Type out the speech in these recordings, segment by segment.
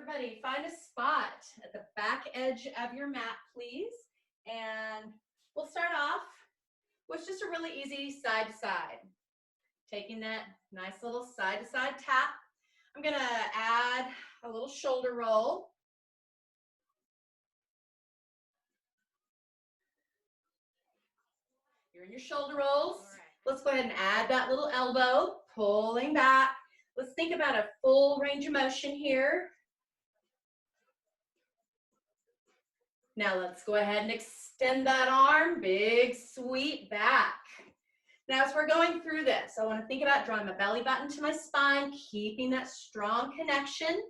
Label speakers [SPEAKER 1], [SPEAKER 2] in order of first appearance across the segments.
[SPEAKER 1] everybody, find a spot at the back edge of your mat, please. And we'll start off with just a really easy side to side. Taking that nice little side to side tap. I'm gonna add a little shoulder roll. You're in your shoulder rolls. Let's go ahead and add that little elbow, pulling back. Let's think about a full range of motion here. Now let's go ahead and extend that arm, big sweep back. Now as we're going through this, I want to think about drawing my belly button to my spine, keeping that strong connection.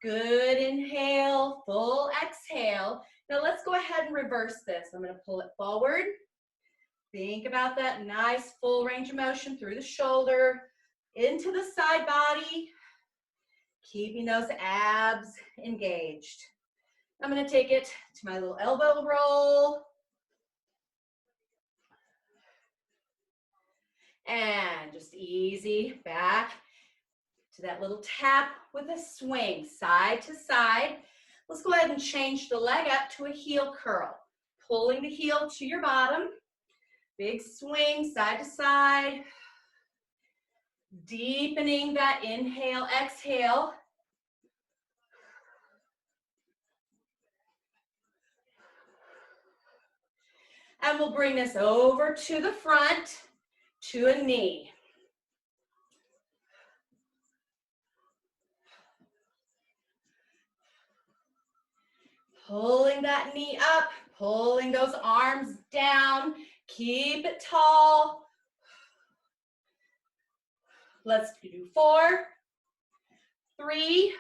[SPEAKER 1] Good inhale, full exhale. Now let's go ahead and reverse this. I'm going to pull it forward. Think about that nice full range of motion through the shoulder, into the side body, keeping those abs engaged. I'm going to take it to my little elbow roll. And just easy back to that little tap with a swing, side to side. Let's go ahead and change the leg up to a heel curl. Pulling the heel to your bottom. Big swing, side to side. Deepening that inhale, exhale. And we'll bring this over to the front, to a knee. Pulling that knee up, pulling those arms down. Keep it tall. Let's do 4, 3,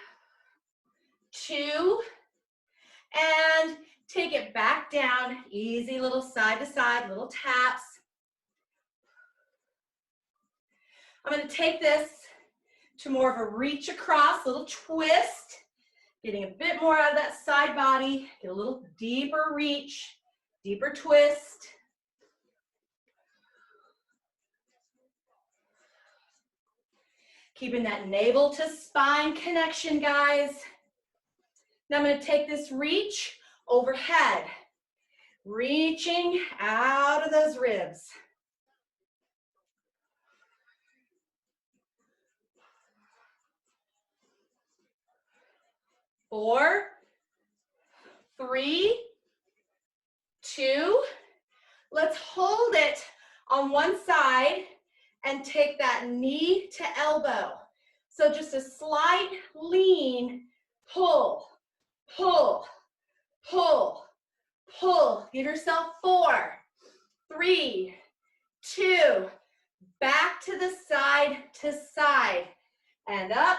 [SPEAKER 1] 2, and take it back down. Easy little side to side, little taps. I'm going to take this to more of a reach across, little twist. Getting a bit more out of that side body. Get a little deeper reach, deeper twist. Keeping that navel to spine connection, guys. Now I'm going to take this reach overhead, reaching out of those ribs. 4, 3, 2. Let's hold it on one side and take that knee to elbow. So just a slight lean, pull, pull, pull, pull. Give yourself 4, 3, 2. Back to the side, and up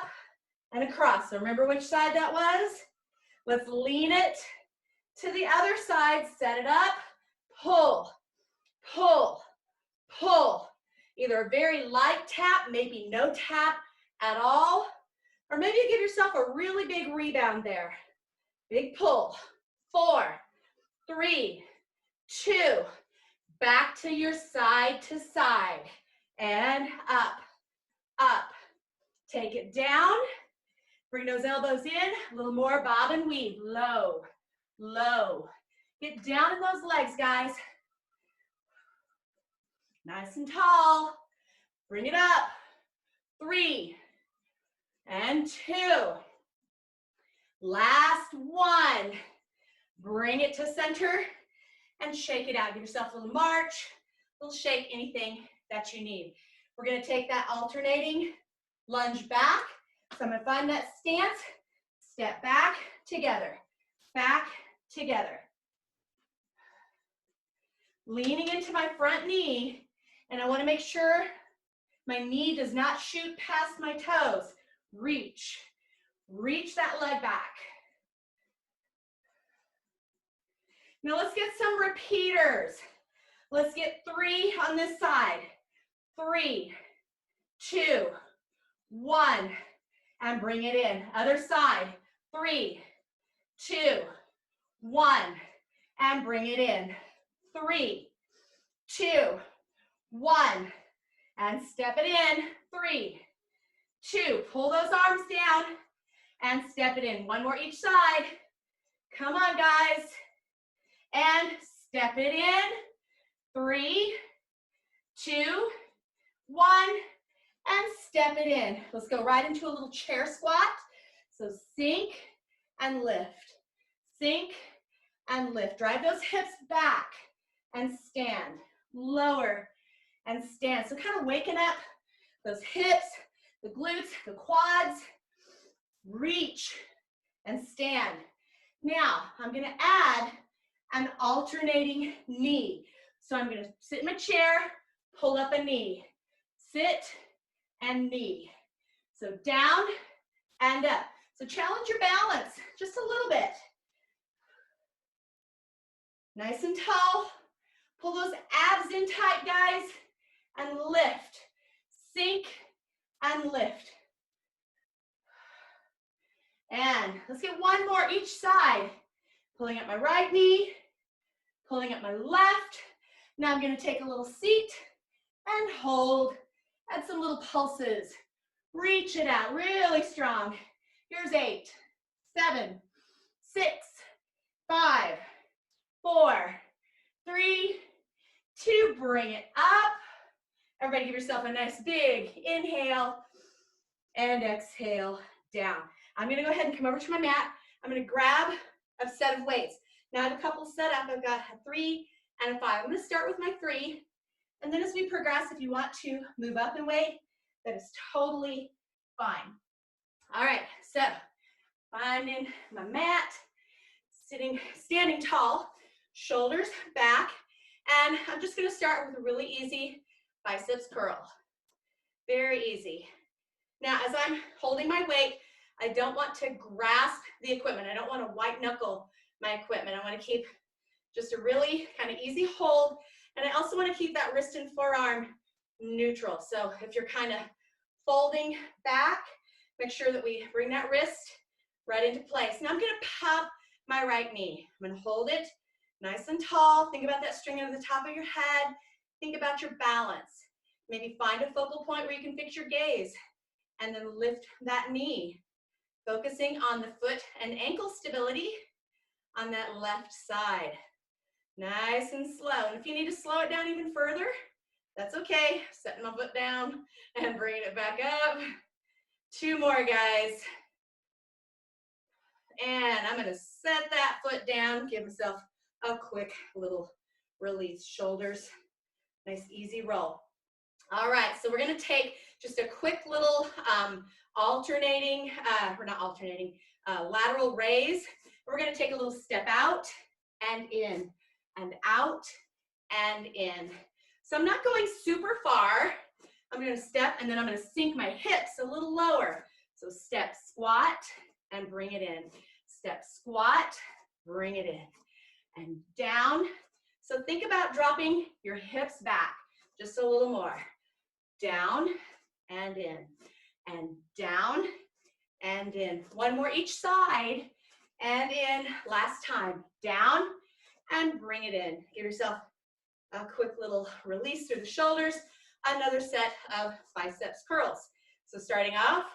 [SPEAKER 1] and across. So remember which side that was? Let's lean it to the other side, set it up, pull, pull, pull. Either a very light tap, maybe no tap at all, or maybe you give yourself a really big rebound there. Big pull. 4, 3, 2. Back to your side to side. And up, up. Take it down. Bring those elbows in. A little more bob and weave. Low, low. Get down in those legs, guys. Nice and tall. Bring it up. 3 and 2. Last 1. Bring it to center and shake it out. Give yourself a little march, a little shake, anything that you need. We're going to take that alternating lunge back. So I'm going to find that stance, step back, together, leaning into my front knee, and I want to make sure my knee does not shoot past my toes. Reach that leg back. Now let's get some repeaters. Let's get 3 on this side. 3, 2, 1, and bring it in. Other side. 3, 2, 1, and bring it in. 3, 2, 1, and step it in. 3, 2, pull those arms down and step it in. One more each side. Come on, guys. And step it in. 3, 2, 1, and step it in. Let's go right into a little chair squat. So sink and lift. Sink and lift. Drive those hips back and stand. Lower and stand. So kind of waking up those hips, the glutes, the quads. Reach and stand. Now, I'm going to add an alternating knee. So I'm going to sit in my chair, pull up a knee. Sit and knee. So down and up. So challenge your balance just a little bit. Nice and tall. Pull those abs in tight, guys, and lift. Sink and lift. And let's get one more each side. Pulling up my right knee, pulling up my left. Now I'm going to take a little seat and hold. Add some little pulses. Reach it out really strong. Here's 8, 7, 6, 5, 4, 3, 2. Bring it up. Everybody give yourself a nice big inhale and exhale down. I'm going to go ahead and come over to my mat. I'm going to grab a set of weights. Now I have a couple set up. I've got a 3 and a 5. I'm going to start with my 3. And then as we progress, if you want to move up in weight, that is totally fine. All right, so finding my mat, standing tall, shoulders back, and I'm just going to start with a really easy biceps curl. Very easy. Now, as I'm holding my weight, I don't want to grasp the equipment. I don't want to white knuckle my equipment. I want to keep just a really kind of easy hold. And I also want to keep that wrist and forearm neutral. So if you're kind of folding back, make sure that we bring that wrist right into place. Now I'm going to pop my right knee. I'm going to hold it nice and tall. Think about that string over the top of your head. Think about your balance. Maybe find a focal point where you can fix your gaze. And then lift that knee. Focusing on the foot and ankle stability on that left side. Nice and slow. And if you need to slow it down even further, that's okay. Setting my foot down and bringing it back up. 2 more, guys. And I'm going to set that foot down, give myself a quick little release. Shoulders, nice easy roll. All right, so we're going to take just a quick little lateral raise. We're going to take a little step out and in, and out and in. So I'm not going super far. I'm going to step, and then I'm going to sink my hips a little lower. So step, squat, and bring it in. Step, squat, bring it in, and down. So think about dropping your hips back just a little more. Down and in, and down and in. One more each side, and in. Last time. Down and bring it in. Give yourself a quick little release through the shoulders. Another set of biceps curls. So starting off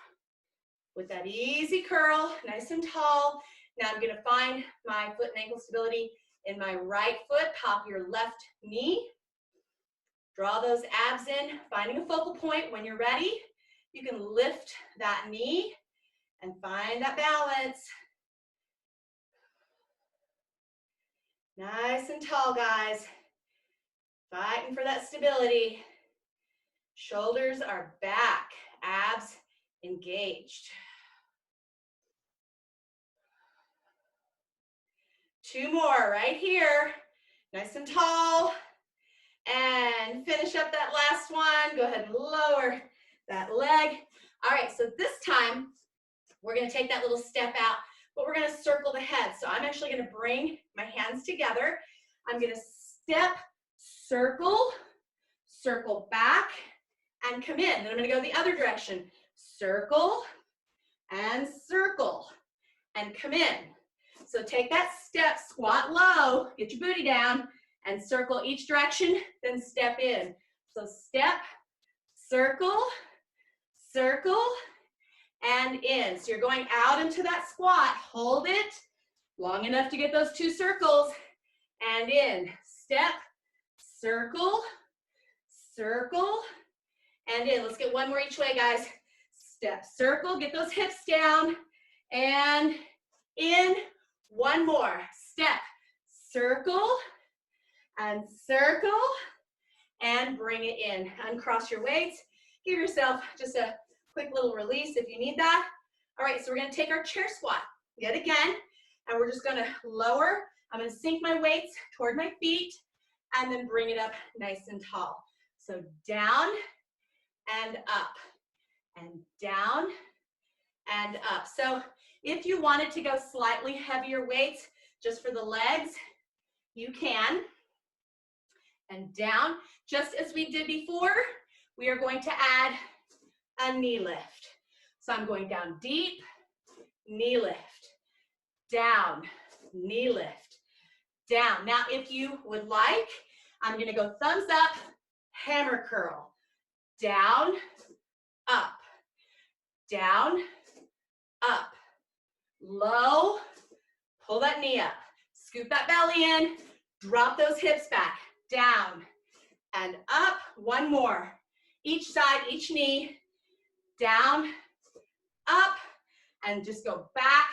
[SPEAKER 1] with that easy curl, nice and tall. Now I'm going to find my foot and ankle stability in my right foot. Pop your left knee. Draw those abs in, finding a focal point. When you're ready, you can lift that knee and find that balance. Nice and tall, guys. Fighting for that stability. Shoulders are back, abs engaged. 2 more right here. Nice and tall. And finish up that last one. Go ahead and lower that leg. All right, so this time, we're going to take that little step out, but we're going to circle the head. So I'm actually going to bring my hands together. I'm going to step, circle, circle back, and come in. Then I'm going to go the other direction. Circle, and circle, and come in. So take that step, squat low, get your booty down, and circle each direction, then step in. So step, circle, circle, and in. So you're going out into that squat. Hold it long enough to get those 2 circles, and in. Step, circle, circle, and in. Let's get one more each way, guys. Step, circle, get those hips down, and in. One more. Step, circle, and circle, and bring it in. Uncross your weights. Give yourself just a quick little release if you need that. All right, so we're gonna take our chair squat yet again, and we're just gonna lower. I'm gonna sink my weights toward my feet, and then bring it up nice and tall. So down and up, and down and up. So if you wanted to go slightly heavier weights just for the legs, you can. And down, just as we did before, we are going to add a knee lift. So I'm going down deep, knee lift, down, knee lift, down. Now, if you would like, I'm gonna go thumbs up, hammer curl, down, up, down, up, low, pull that knee up, scoop that belly in, drop those hips back, down and up. One more. Each side, each knee, down, up, and just go back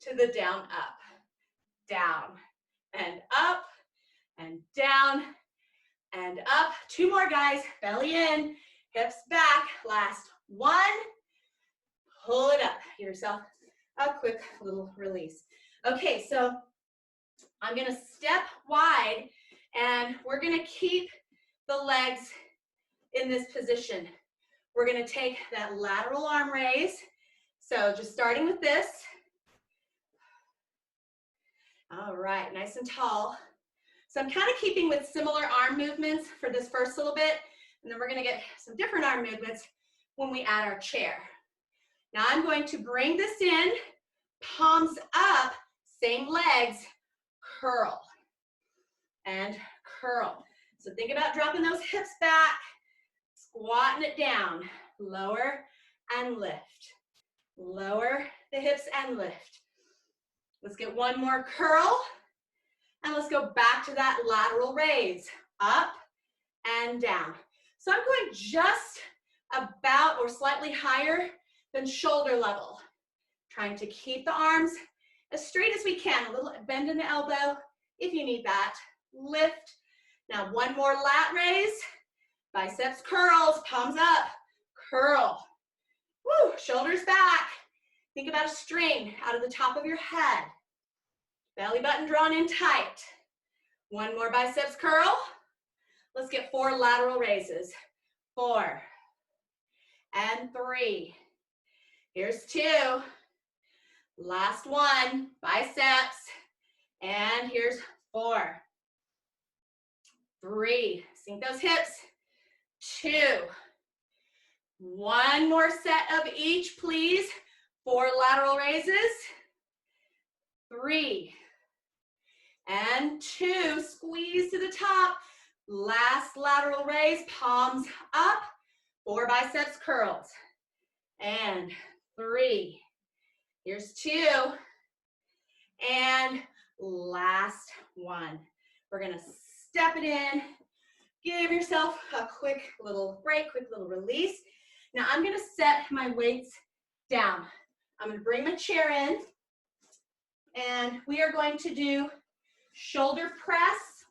[SPEAKER 1] to the down, up, down, and up, and down, and up. 2 more, guys. Belly in, hips back. Last one. Pull it up. Give yourself a quick little release. Okay, so I'm gonna step wide, and we're gonna keep the legs in this position. We're gonna take that lateral arm raise. So just starting with this. All right, nice and tall. So I'm kind of keeping with similar arm movements for this first little bit, and then we're gonna get some different arm movements when we add our chair. Now I'm going to bring this in, palms up, same legs, curl and curl. So think about dropping those hips back, squatting it down, lower and lift, lower the hips and lift. Let's get one more curl, and let's go back to that lateral raise, up and down. So I'm going just about or slightly higher than shoulder level, trying to keep the arms as straight as we can, a little bend in the elbow if you need that, lift. Now one more lat raise, biceps curls, palms up, curl. Woo, shoulders back. Think about a string out of the top of your head. Belly button drawn in tight. One more biceps curl. Let's get 4 lateral raises. 4 and 3. Here's 2. Last one, biceps. And here's 4. 3. Sink those hips. 2. One more set of each, please. 4 lateral raises. 3 and 2. Squeeze to the top. Last lateral raise, palms up. 4 biceps curls. And 3. Here's 2. And last one. We're gonna step it in. Give yourself a quick little break, quick little release. Now I'm gonna set my weights down. I'm gonna bring my chair in, and we are going to do shoulder press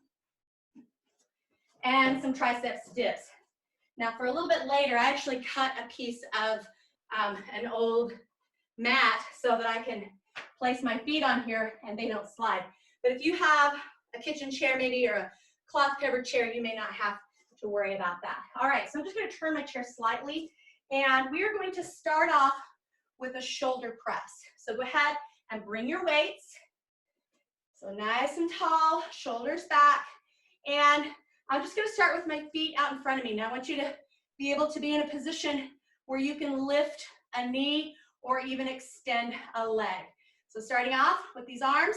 [SPEAKER 1] and some triceps dips. Now for a little bit later, I actually cut a piece of an old mat so that I can place my feet on here and they don't slide. But if you have a kitchen chair maybe, or a cloth covered chair, you may not have to worry about that. All right, so I'm just gonna turn my chair slightly, and we are going to start off with a shoulder press. So go ahead and bring your weights. So nice and tall, shoulders back. And I'm just gonna start with my feet out in front of me. Now I want you to be able to be in a position where you can lift a knee or even extend a leg. So starting off with these arms,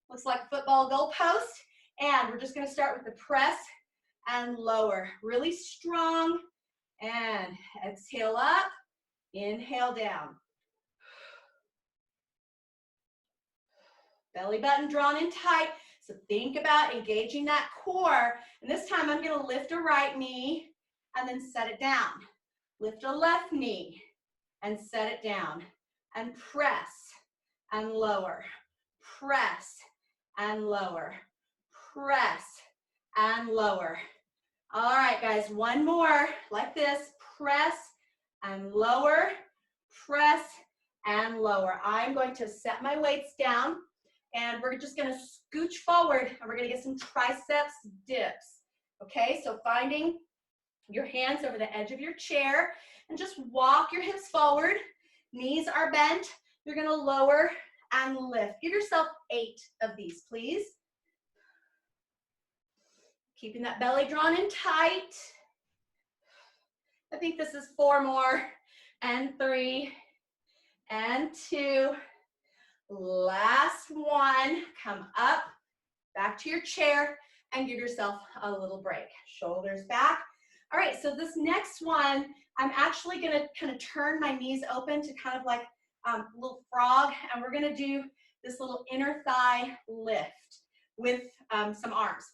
[SPEAKER 1] looks like a football goalpost. And we're just gonna start with the press and lower. Really strong. And exhale up, inhale down. Belly button drawn in tight. So think about engaging that core. And this time I'm gonna lift a right knee and then set it down. Lift a left knee and set it down. And press and lower. Press and lower. Press and lower. All right, guys, one more like this. Press and lower. Press and lower. I'm going to set my weights down and we're just gonna scooch forward and we're gonna get some triceps dips. Okay, so finding your hands over the edge of your chair and just walk your hips forward. Knees are bent. You're gonna lower and lift. Give yourself 8 of these, please. Keeping that belly drawn in tight. I think this is 4 more, and 3, and 2. Last one. Come up, back to your chair, and give yourself a little break. Shoulders back. All right, so this next one, I'm actually gonna kind of turn my knees open to kind of like a little frog, and we're gonna do this little inner thigh lift with some arms.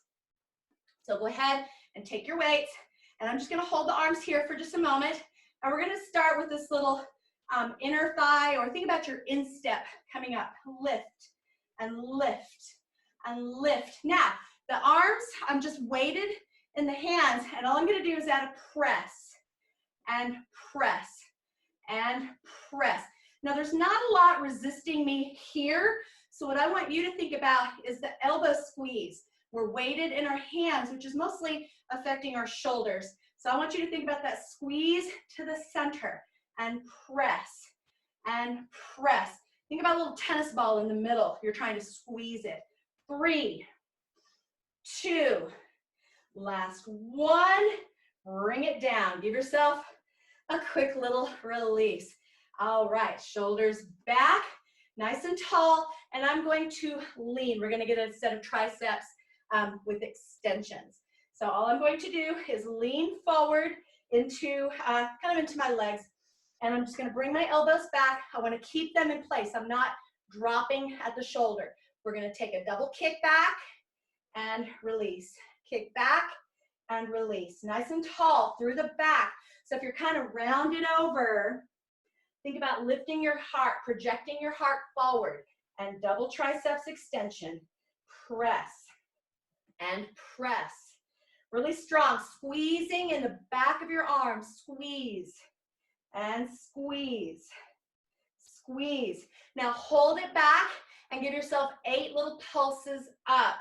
[SPEAKER 1] So go ahead and take your weights, and I'm just gonna hold the arms here for just a moment, and we're gonna start with this little inner thigh, or think about your instep coming up. Lift and lift and lift. Now, the arms, I'm just weighted in the hands, and all I'm gonna do is add a press and press and press. Now, there's not a lot resisting me here, so what I want you to think about is the elbow squeeze. We're weighted in our hands, which is mostly affecting our shoulders. So I want you to think about that squeeze to the center and press and press. Think about a little tennis ball in the middle. You're trying to squeeze it. 3, 2, last one. Bring it down. Give yourself a quick little release. All right, shoulders back, nice and tall, and I'm going to lean. We're gonna get a set of triceps with extensions. So all I'm going to do is lean forward into, kind of into my legs, and I'm just gonna bring my elbows back. I wanna keep them in place. I'm not dropping at the shoulder. We're gonna take a double kick back and release. Kick back and release. Nice and tall through the back. So if you're kind of rounded over, think about lifting your heart, projecting your heart forward, and double triceps extension. Press and press. Really strong, squeezing in the back of your arms. Squeeze and squeeze. Squeeze. Now hold it back and give yourself 8 little pulses up.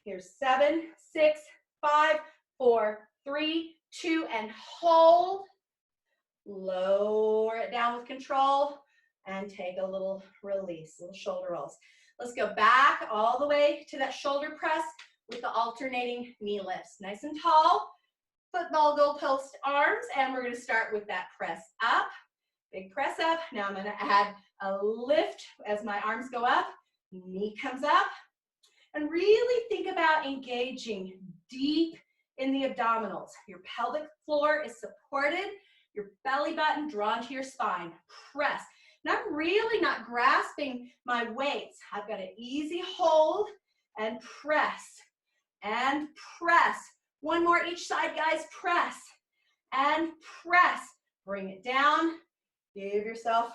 [SPEAKER 1] Here's 7, 6, 5, 4, 3, 2, and hold. Lower it down with control and take a little release, little shoulder rolls. Let's go back all the way to that shoulder press with the alternating knee lifts. Nice and tall, football goalpost arms, and we're gonna start with that press up, big press up. Now I'm gonna add a lift as my arms go up, knee comes up, and really think about engaging deep in the abdominals. Your pelvic floor is supported, your belly button drawn to your spine. Press. And I'm really not grasping my weights. I've got an easy hold and press and press. One more each side, guys. Press and press. Bring it down. Give yourself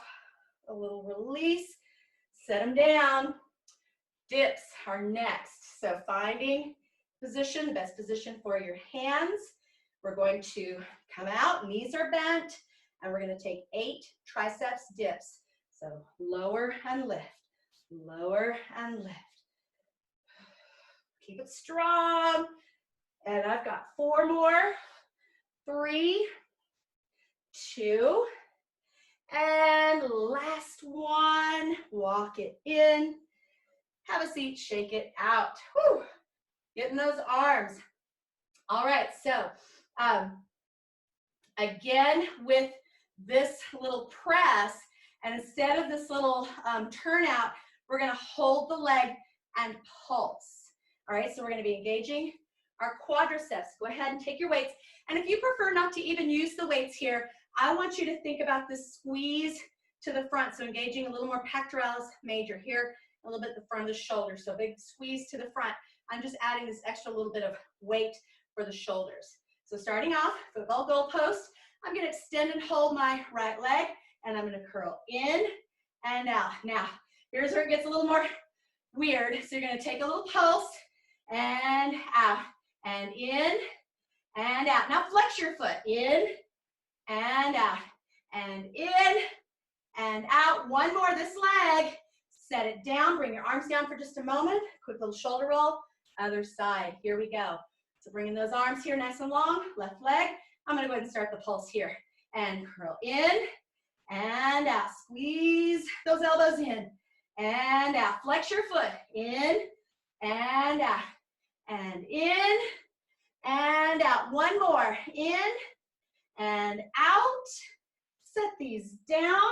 [SPEAKER 1] a little release. Set them down. Dips are next. So finding position, the best position for your hands. We're going to come out, knees are bent, and we're going to take 8 triceps dips. So lower and lift, lower and lift. Keep it strong. And I've got 4 more. 3, 2, and last one. Walk it in. Have a seat, shake it out. Whew. Getting those arms. All right, so again, with this little press, and instead of this little turnout, we're gonna hold the leg and pulse. All right, so we're gonna be engaging our quadriceps. Go ahead and take your weights. And if you prefer not to even use the weights here, I want you to think about this squeeze to the front. So engaging a little more pectoralis major here. a little bit the front of the shoulder. So big squeeze to the front. I'm just adding this extra little bit of weight for the shoulders. So starting off, football goalpost, I'm gonna extend and hold my right leg, and I'm gonna curl in and out. Now, here's where it gets a little more weird. So you're gonna take a little pulse, and out, and in, and out. Now flex your foot, in, and out, and in, and out. One more, this leg. Set it down, bring your arms down for just a moment. Quick little shoulder roll, other side. Here we go. So bringing those arms here nice and long, left leg. I'm gonna go ahead and start the pulse here. And curl in, and out. Squeeze those elbows in, and out. Flex your foot, in, and out, and in, and out. One more, in, and out. Set these down.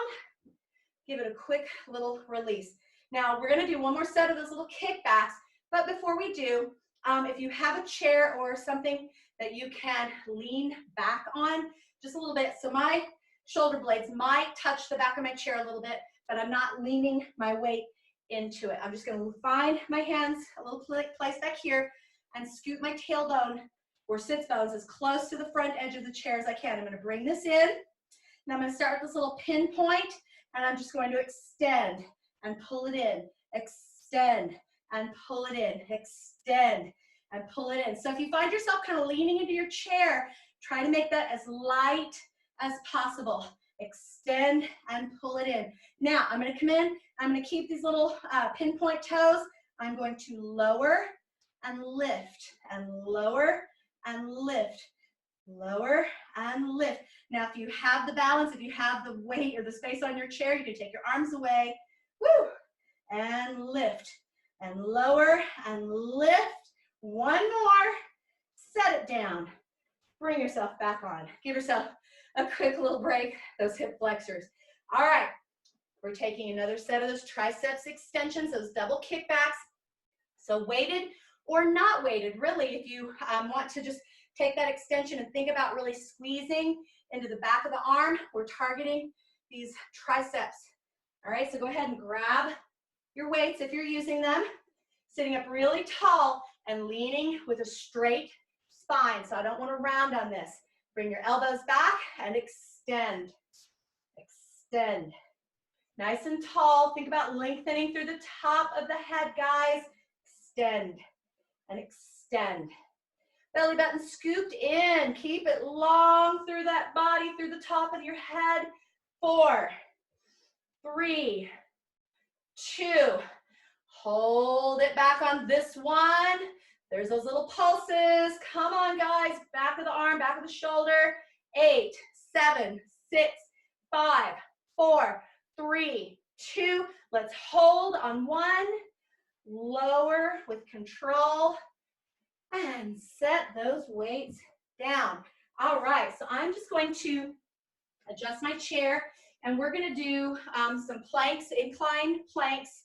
[SPEAKER 1] Give it a quick little release. Now we're gonna do one more set of those little kickbacks, but before we do, if you have a chair or something that you can lean back on just a little bit, so my shoulder blades might touch the back of my chair a little bit, but I'm not leaning my weight into it. I'm just gonna find my hands, a little place back here, and scoot my tailbone or sits bones as close to the front edge of the chair as I can. I'm gonna bring this in, and I'm gonna start with this little pinpoint, and I'm just going to extend and pull it in, extend and pull it in, extend and pull it in. So if you find yourself kind of leaning into your chair, try to make that as light as possible. Extend and pull it in. Now I'm gonna come in, I'm gonna keep these little pinpoint toes. I'm going to lower and lift and lower and lift, lower and lift. Now, if you have the balance, if you have the weight or the space on your chair, you can take your arms away, woo, and lift, and lower, and lift. One more, set it down. Bring yourself back on. Give yourself a quick little break, those hip flexors. All right, we're taking another set of those triceps extensions, those double kickbacks. So weighted or not weighted, really, if you want to just take that extension and think about really squeezing into the back of the arm, we're targeting these triceps. All right, so go ahead and grab your weights if you're using them, sitting up really tall and leaning with a straight spine. So I don't want to round on this. Bring your elbows back and extend, extend. Nice and tall. Think about lengthening through the top of the head, guys. Extend and extend. Belly button scooped in. Keep it long through that body, through the top of your head. 4, 3, 2. Hold it back on this one. There's those little pulses. Come on, guys. Back of the arm, back of the shoulder. 8, 7, 6, 5, 4, 3, 2. Let's hold on one. Lower with control. And set those weights down. All right, so I'm just going to adjust my chair, and we're going to do some planks, incline planks,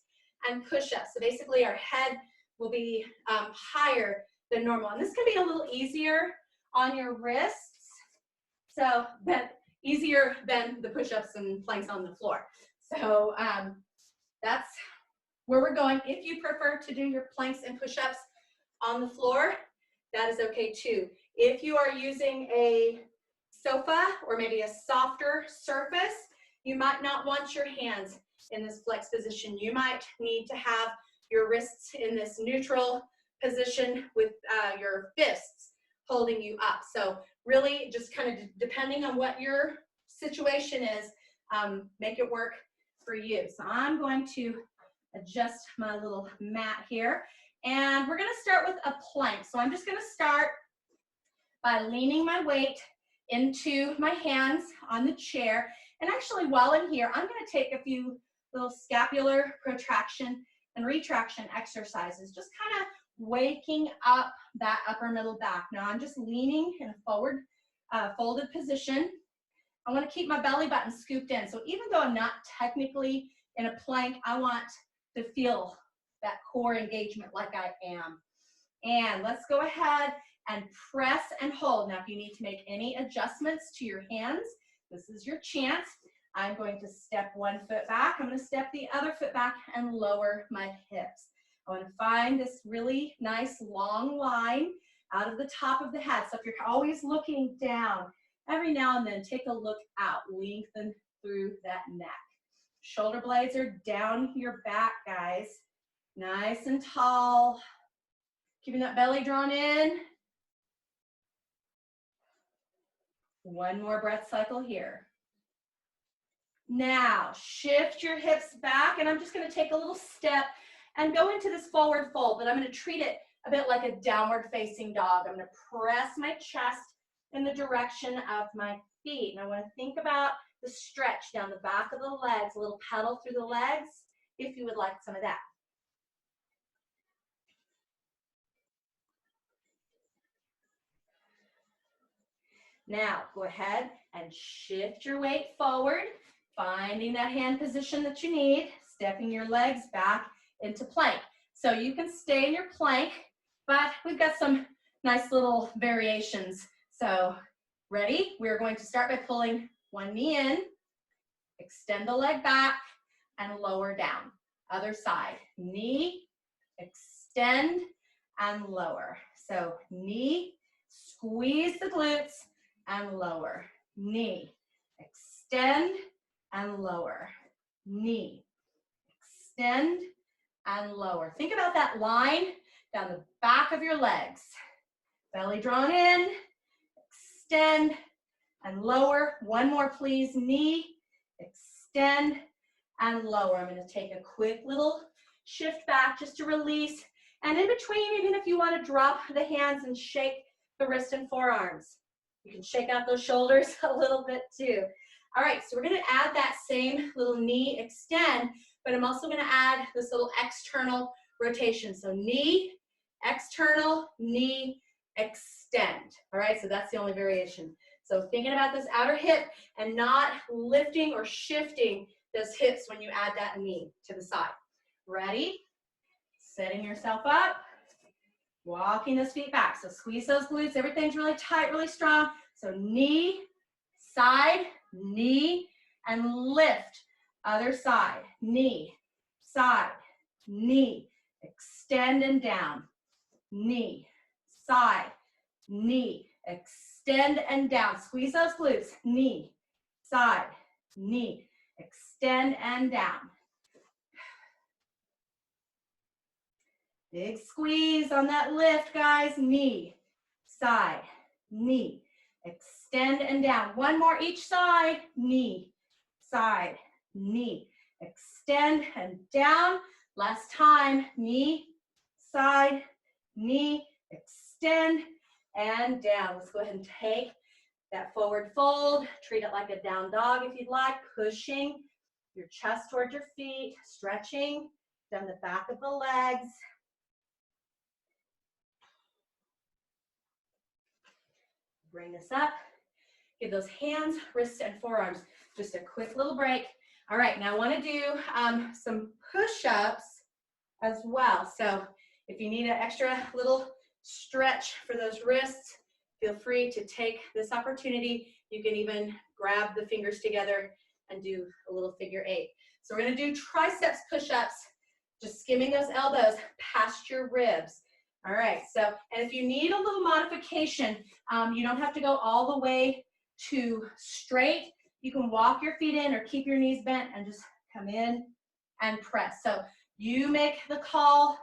[SPEAKER 1] and push-ups. So basically our head will be higher than normal. And this can be a little easier on your wrists, so that easier than the push-ups and planks on the floor. So that's where we're going. If you prefer to do your planks and push-ups on the floor, that is okay too. If you are using a sofa or maybe a softer surface, you might not want your hands in this flex position. You might need to have your wrists in this neutral position with your fists holding you up. So really just kind of depending on what your situation is, make it work for you. So I'm going to adjust my little mat here. And we're gonna start with a plank. So I'm just gonna start by leaning my weight into my hands on the chair. And actually while I'm here, I'm gonna take a few little scapular protraction and retraction exercises, just kind of waking up that upper middle back. Now I'm just leaning in a forward folded position. I wanna keep my belly button scooped in. So even though I'm not technically in a plank, I want to feel that core engagement like I am. And let's go ahead and press and hold. Now, if you need to make any adjustments to your hands, this is your chance. I'm going to step one foot back. I'm going to step the other foot back and lower my hips. I want to find this really nice long line out of the top of the head. So if you're always looking down, every now and then take a look out, lengthen through that neck. Shoulder blades are down your back, guys. Nice and tall. Keeping that belly drawn in. One more breath cycle here. Now, shift your hips back, and I'm just going to take a little step and go into this forward fold, but I'm going to treat it a bit like a downward facing dog. I'm going to press my chest in the direction of my feet. And I want to think about the stretch down the back of the legs, a little pedal through the legs, if you would like some of that. Now, go ahead and shift your weight forward, finding that hand position that you need, stepping your legs back into plank. So you can stay in your plank, but we've got some nice little variations. So ready? We're going to start by pulling one knee in, extend the leg back, and lower down. Other side, knee, extend, and lower. So knee, squeeze the glutes, and lower. Knee, extend, and lower. Knee, extend, and lower. Think about that line down the back of your legs. Belly drawn in, extend, and lower. One more, please. Knee, extend, and lower. I'm going to take a quick little shift back just to release. And in between, even if you want to drop the hands and shake the wrist and forearms, you can shake out those shoulders a little bit too. All right, so we're going to add that same little knee extend, but I'm also going to add this little external rotation. So knee, external, knee, extend. All right, so that's the only variation. So thinking about this outer hip and not lifting or shifting those hips when you add that knee to the side. Ready? Setting yourself up. Walking those feet back. So squeeze those glutes. Everything's really tight, really strong. So knee, side, knee, and lift. Other side. Knee, side, knee. Extend and down. Knee, side, knee. Extend and down. Squeeze those glutes. Knee, side, knee. Extend and down. Big squeeze on that lift, guys. Knee, side, knee. Extend and down. One more each side. Knee, side, knee. Extend and down. Last time. Knee, side, knee. Extend and down. Let's go ahead and take that forward fold. Treat it like a down dog if you'd like. Pushing your chest towards your feet. Stretching down the back of the legs. Bring this up. Give those hands, wrists, and forearms just a quick little break. All right, now I want to do some push-ups as well. So if you need an extra little stretch for those wrists, feel free to take this opportunity. You can even grab the fingers together and do a little figure 8. So we're going to do triceps push-ups, just skimming those elbows past your ribs. All right, so, and if you need a little modification, you don't have to go all the way to straight. You can walk your feet in or keep your knees bent and just come in and press. So you make the call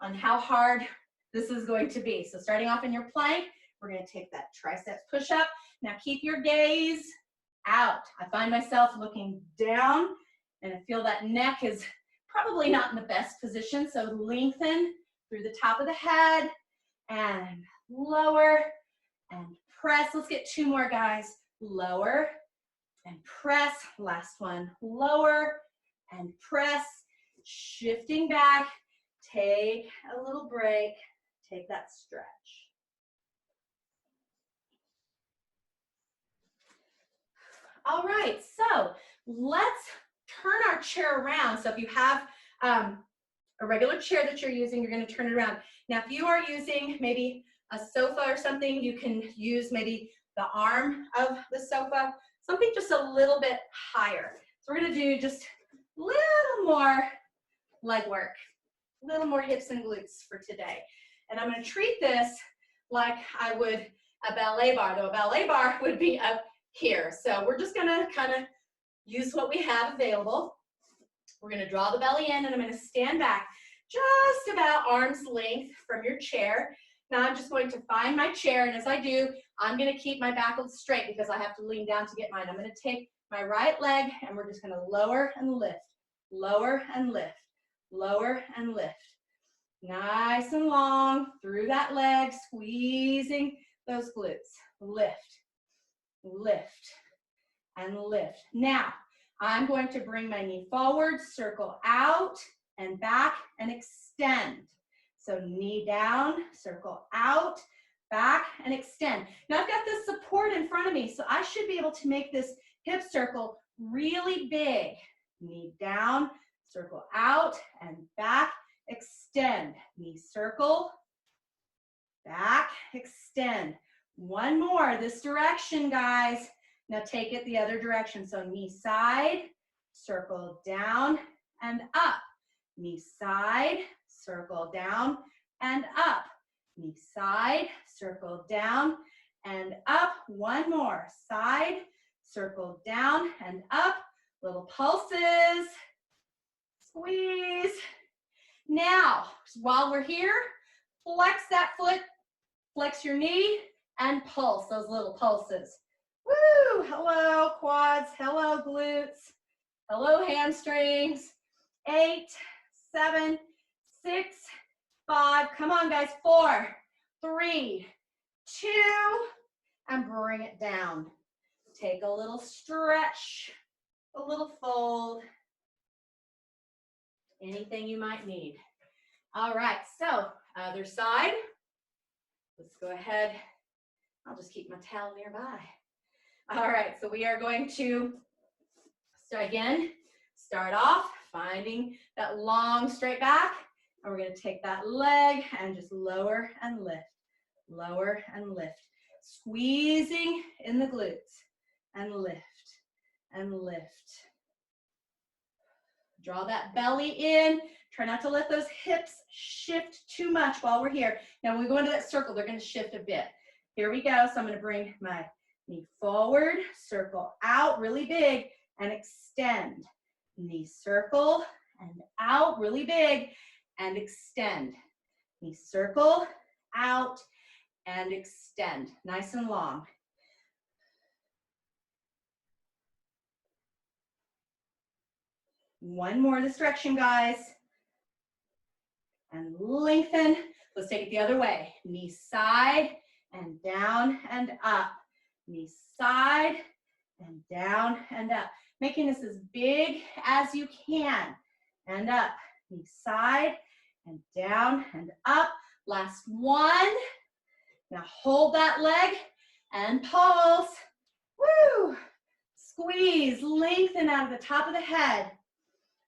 [SPEAKER 1] on how hard this is going to be. So starting off in your plank, we're going to take that triceps push-up. Now keep your gaze out. I find myself looking down and I feel that neck is probably not in the best position, so lengthen through the top of the head and lower and press. Let's get 2 more, guys. Lower and press. Last one. Lower and press. Shifting back. Take a little break. Take that stretch. All right, so let's turn our chair around. So if you have a regular chair that you're using, you're going to turn it around. Now, if you are using maybe a sofa or something, you can use maybe the arm of the sofa. something just a little bit higher. So we're gonna do just a little more leg work, a little more hips and glutes for today. And I'm gonna treat this like I would a ballet bar, though a ballet bar would be up here. So we're just gonna kind of use what we have available. We're gonna draw the belly in and I'm gonna stand back just about arm's length from your chair. Now I'm just going to find my chair, and as I do, I'm gonna keep my back straight because I have to lean down to get mine. I'm gonna take my right leg and we're just gonna lower and lift, lower and lift, lower and lift. Nice and long through that leg, squeezing those glutes. Lift, lift, and lift. Now, I'm going to bring my knee forward, circle out and back and extend. So knee down, circle out, back and extend. Now I've got this support in front of me, so I should be able to make this hip circle really big. Knee down, circle out and back, extend. Knee circle, back, extend. One more this direction, guys. Now take it the other direction. So knee side, circle down and up. Knee side, circle down and up. Knee side, circle down and up. One more. Side, circle down and up. Little pulses. Squeeze. Now, while we're here, flex that foot, flex your knee, and pulse those little pulses. Woo! Hello, quads. Hello, glutes. Hello, hamstrings. 8, 7, 6, 5. Come on, guys. 4, 3, 2, and bring it down. Take a little stretch, a little fold. Anything you might need. All right, so other side. Let's go ahead. I'll just keep my towel nearby. All right, so we are going to start off finding that long straight back, and we're going to take that leg and just lower and lift, squeezing in the glutes, and lift, and lift. Draw that belly in. Try not to let those hips shift too much while we're here. Now, when we go into that circle, they're going to shift a bit. Here we go. So I'm going to bring my knee forward, circle out really big, and extend. Knee circle and out really big, and extend. Knee circle, out, and extend. Nice and long. One more this direction, guys. And lengthen. Let's take it the other way. Knee side and down and up. Knee side and down and up. Making this as big as you can. And up. Knee side and down and up. Last one. Now hold that leg and pulse. Woo! Squeeze, lengthen out of the top of the head.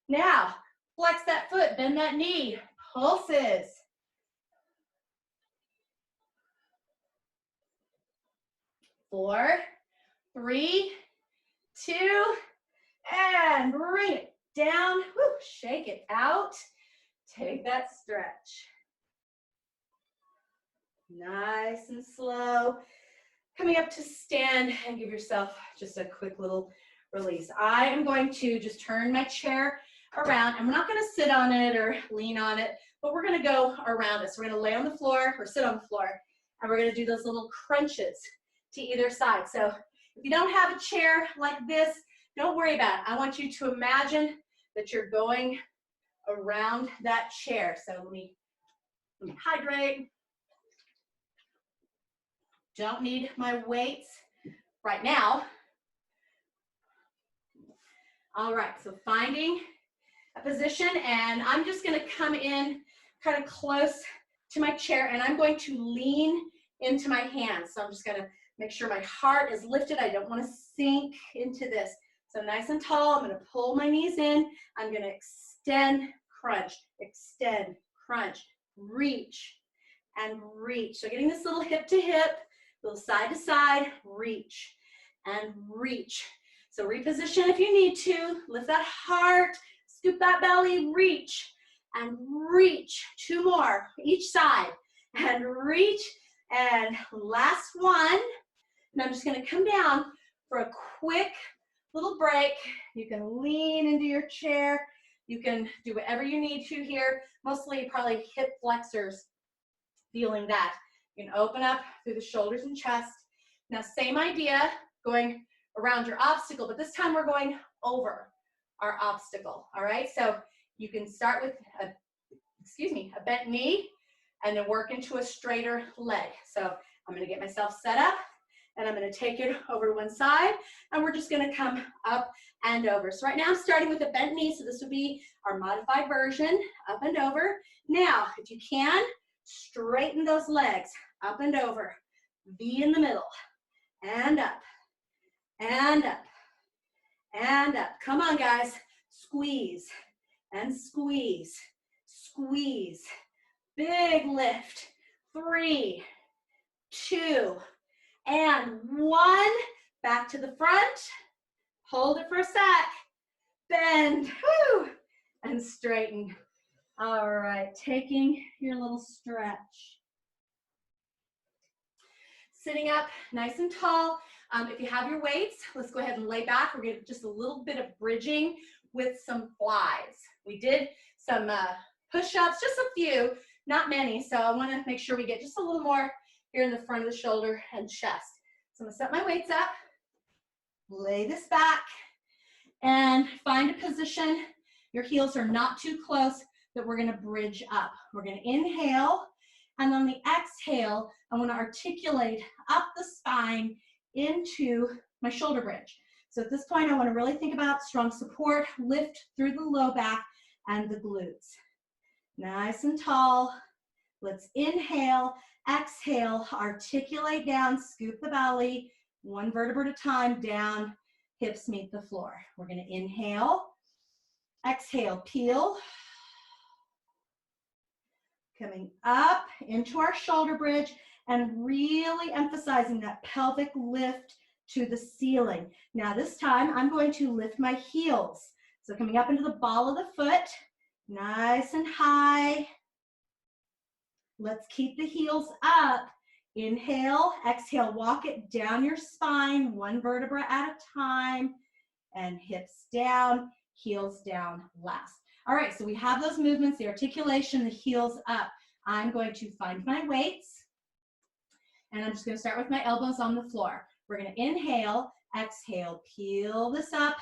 [SPEAKER 1] Now, flex that foot, bend that knee, pulses. Four, 3, 2, and bring it down. Woo, shake it out. Take that stretch. Nice and slow. Coming up to stand and give yourself just a quick little release. I am going to just turn my chair around, and we're not going to sit on it or lean on it, but we're going to go around it. So we're going to lay on the floor or sit on the floor, and we're going to do those little crunches to either side. So if you don't have a chair like this, don't worry about it. I want you to imagine that you're going around that chair. So let me hydrate. Don't need my weights right now. All right, so finding a position, and I'm just going to come in kind of close to my chair, and I'm going to lean into my hands. So I'm just going to make sure my heart is lifted. I don't want to sink into this. So nice and tall, I'm going to pull my knees in. I'm going to extend, crunch, reach, and reach. So getting this little hip to hip, little side to side, reach. and reach. So reposition if you need to. Lift that heart, scoop that belly, reach and reach. 2 more each side and reach. And last one. And I'm just gonna come down for a quick little break. You can lean into your chair. You can do whatever you need to here. Mostly probably hip flexors, feeling that. You can open up through the shoulders and chest. Now same idea, going around your obstacle, but this time we're going over our obstacle, all right? So you can start with a bent knee and then work into a straighter leg. So I'm gonna get myself set up and I'm gonna take it over to one side and we're just gonna come up and over. So right now I'm starting with a bent knee, so this would be our modified version, up and over. Now, if you can, straighten those legs, up and over, V in the middle, and up, and up, and up. Come on, guys, squeeze, and squeeze, squeeze. Big lift, 3, 2, and 1. Back to the front, hold it for a sec, bend, whoo, and straighten. All right, taking your little stretch. Sitting up nice and tall. If you have your weights, let's go ahead and lay back. We're gonna just a little bit of bridging with some flies. We did some push-ups, just a few, not many, so I wanna make sure we get just a little more here in the front of the shoulder and chest. So I'm gonna set my weights up, lay this back, and find a position. Your heels are not too close, that we're gonna bridge up. We're gonna inhale, and on the exhale, I wanna articulate up the spine into my shoulder bridge. So at this point, I wanna really think about strong support, lift through the low back and the glutes. Nice and tall. Let's inhale, exhale, articulate down, scoop the belly, 1 vertebra at a time, down, hips meet the floor. We're gonna inhale, exhale, peel. Coming up into our shoulder bridge and really emphasizing that pelvic lift to the ceiling. Now this time I'm going to lift my heels. So coming up into the ball of the foot, nice and high. Let's keep the heels up. Inhale, exhale, walk it down your spine, 1 vertebra at a time, and hips down, heels down last. All right, so we have those movements, the articulation, the heels up. I'm going to find my weights, and I'm just gonna start with my elbows on the floor. We're gonna inhale, exhale, peel this up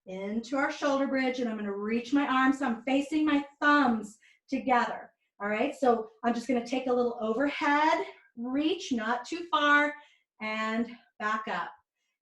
[SPEAKER 1] into our shoulder bridge, and I'm gonna reach my arms, so I'm facing my thumbs together. All right, so I'm just gonna take a little overhead, reach, not too far, and back up,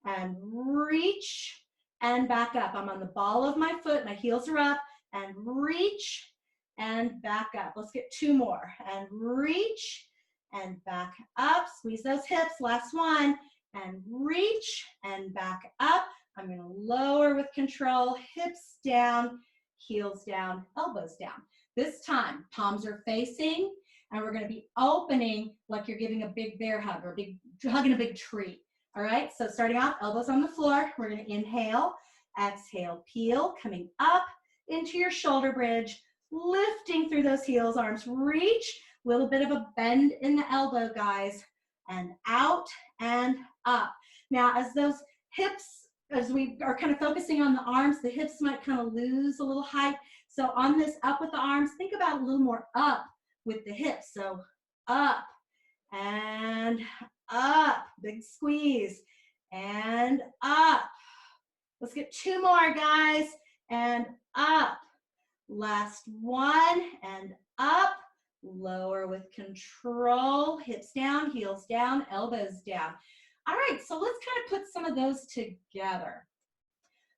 [SPEAKER 1] and reach, and back up. I'm on the ball of my foot, my heels are up, and reach, and back up. Let's get 2 more, and reach, and back up. Squeeze those hips, last one, and reach, and back up. I'm gonna lower with control, hips down, heels down, elbows down. This time, palms are facing, and we're gonna be opening like you're giving a big bear hug or hugging a big tree. All right, so starting off, elbows on the floor. We're gonna inhale, exhale, peel, coming up into your shoulder bridge, lifting through those heels, arms reach, little bit of a bend in the elbow, guys, and out and up. Now, as those hips, as we are kind of focusing on the arms, the hips might kind of lose a little height. So on this up with the arms, think about a little more up with the hips. So up and up, big squeeze, and up. Let's get 2 more, guys, and up. Last one, and up. Lower with control, hips down, heels down, elbows down. All right, so let's kind of put some of those together.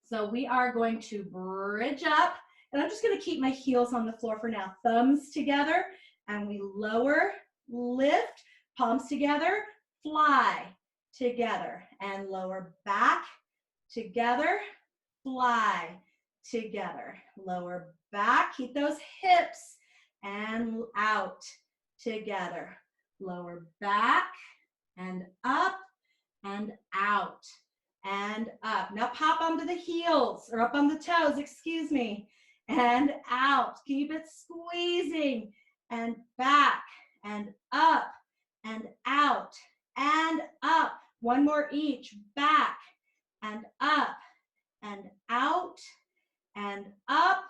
[SPEAKER 1] So we are going to bridge up, and I'm just gonna keep my heels on the floor for now. Thumbs together, and we lower, lift, palms together, fly together, and lower back, together, fly together. Lower back, keep those hips, and out together. Lower back, and up, and out. and up. Now pop onto the heels, or up on the toes, excuse me, and out. Keep it squeezing, and back, and up, and out, and up. One more each, back, and up, and out, and up.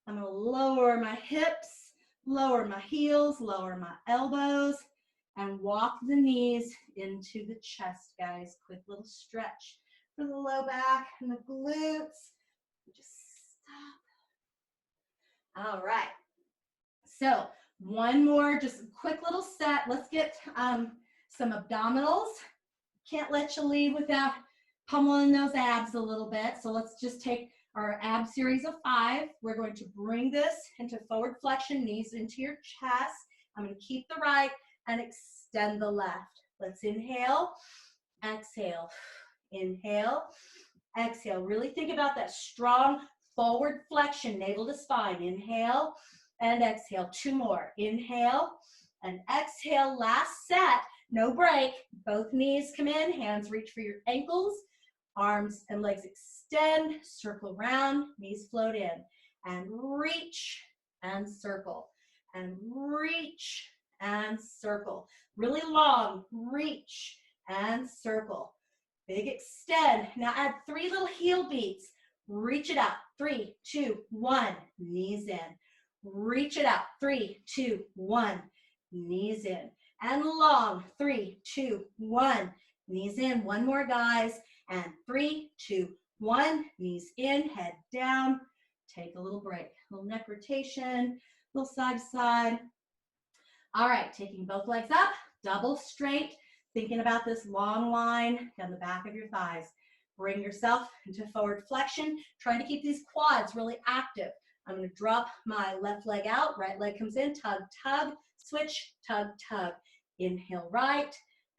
[SPEAKER 1] I'm gonna lower my hips, lower my heels, lower my elbows, and walk the knees into the chest, guys. Quick little stretch for the low back and the glutes. Just stop. All right. So one more, just a quick little set. Let's get some abdominals. Can't let you leave without pummeling those abs a little bit. So let's just take our ab series of 5. We're going to bring this into forward flexion, knees into your chest. I'm going to keep the right and extend the left. Let's inhale, exhale, inhale, exhale. Really think about that strong forward flexion, navel to spine. Inhale and exhale. 2 more. Inhale and exhale. Last set. No break. Both knees come in. Hands reach for your ankles. Arms and legs extend. Circle around. Knees float in. And reach and circle. And reach and circle. Really long. Reach and circle. Big extend. Now add 3 little heel beats. Reach it out. 3, 2, 1. Knees in. Reach it out. 3, 2, 1. Knees in. And long. 3, 2, 1. Knees in. One more, guys. And 3, 2, 1. Knees in. Head down. Take a little break. A little neck rotation. Little side to side. All right. Taking both legs up. Double straight. Thinking about this long line down the back of your thighs. Bring yourself into forward flexion. Trying to keep these quads really active. I'm going to drop my left leg out. Right leg comes in. Tug, tug. Switch, tug, tug. Inhale right.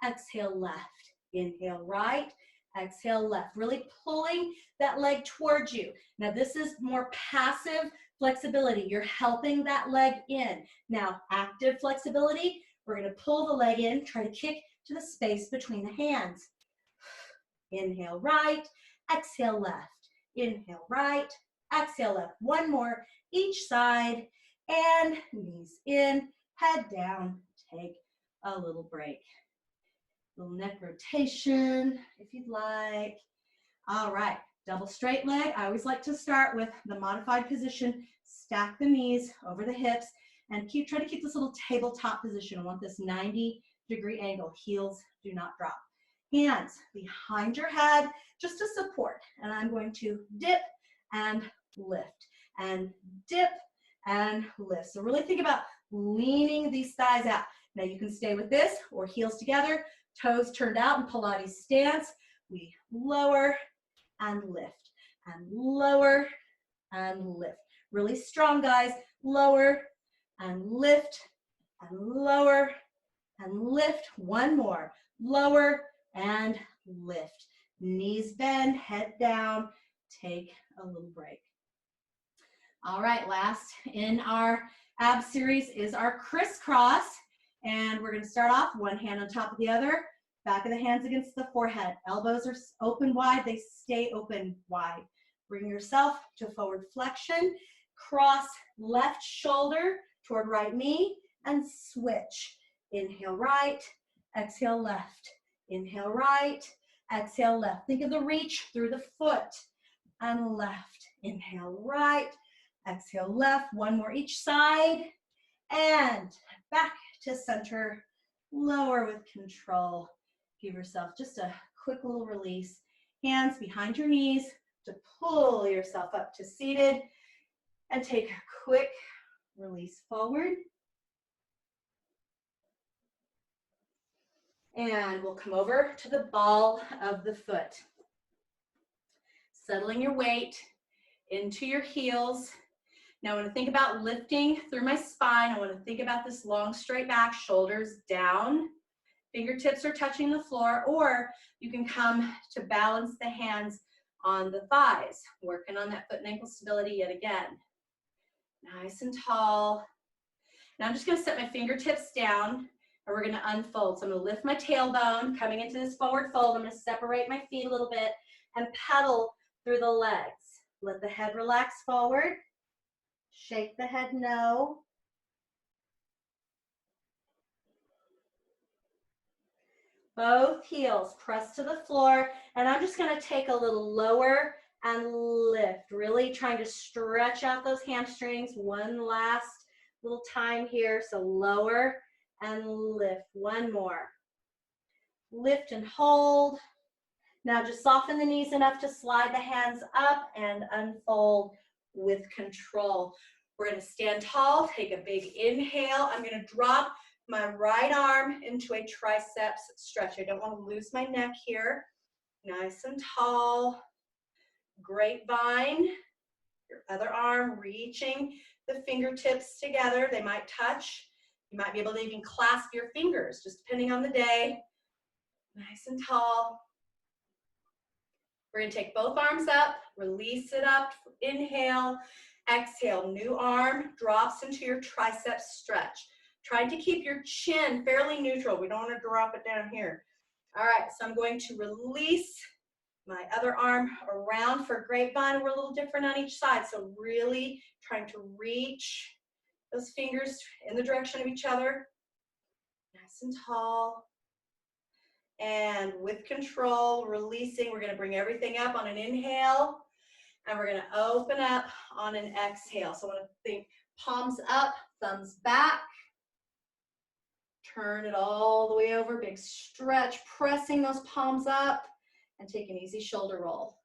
[SPEAKER 1] Exhale left. Inhale right. Exhale left. Really pulling that leg towards you. Now this is more passive flexibility. You're helping that leg in. Now active flexibility. We're going to pull the leg in. Try to kick to the space between the hands. Inhale right, exhale left. Inhale right, exhale left. One more each side, and knees in, head down. Take a little break. Little neck rotation if you'd like. All right, double straight leg. I always like to start with the modified position. Stack the knees over the hips and try to keep this little tabletop position. I want this 90-degree angle. Heels do not drop. Hands behind your head just to support. And I'm going to dip and lift and dip and lift. So really think about leaning these thighs out. Now you can stay with this or heels together, toes turned out in Pilates stance. We lower and lift and lower and lift. Really strong, guys. Lower and lift and lower and lift. One more. Lower and lift. Knees bend, head down. Take a little break. All right, last in our ab series is our crisscross. And we're going to start off one hand on top of the other. Back of the hands against the forehead. Elbows are open wide. They stay open wide. Bring yourself to forward flexion. Cross left shoulder toward right knee and switch. Inhale right, exhale left. Inhale right, exhale left. Think of the reach through the foot and left. Inhale right, exhale left. One more each side. And back to center. Lower with control. Give yourself just a quick little release. Hands behind your knees to pull yourself up to seated. And take a quick release forward. And we'll come over to the ball of the foot. Settling your weight into your heels. Now I want to think about lifting through my spine. I want to think about this long straight back, shoulders down. Fingertips are touching the floor, or you can come to balance the hands on the thighs. Working on that foot and ankle stability yet again. Nice and tall. Now I'm just going to set my fingertips down and we're going to unfold. So I'm going to lift my tailbone, coming into this forward fold. I'm going to separate my feet a little bit. and pedal through the legs. Let the head relax forward. Shake the head no. Both heels press to the floor, and I'm just going to take a little lower and lift, really trying to stretch out those hamstrings. One last little time here, so lower and lift. One more. Lift and hold. Now just soften the knees enough to slide the hands up and unfold with control. We're going to stand tall, take a big inhale. I'm going to drop my right arm into a triceps stretch. I don't want to lose my neck here. Nice and tall. Grapevine. Your other arm reaching the fingertips together. They might touch. You might be able to even clasp your fingers, just depending on the day. Nice and tall. We're going to take both arms up, release it up, inhale, exhale. New arm drops into your triceps stretch. Trying to keep your chin fairly neutral. We don't want to drop it down here. All right, so I'm going to release my other arm around for grapevine. We're a little different on each side, so really trying to reach those fingers in the direction of each other. Nice and tall. And with control, releasing, we're going to bring everything up on an inhale, and we're going to open up on an exhale. So I want to think palms up, thumbs back. Turn it all the way over, big stretch, pressing those palms up, and take an easy shoulder roll.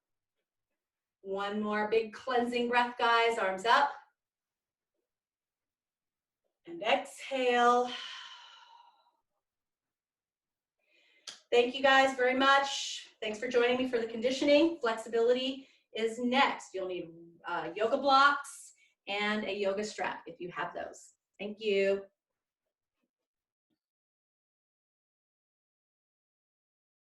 [SPEAKER 1] One more big cleansing breath, guys. Arms up. And exhale. Thank you guys very much. Thanks for joining me for the conditioning. Flexibility is next. You'll need yoga blocks and a yoga strap if you have those. Thank you.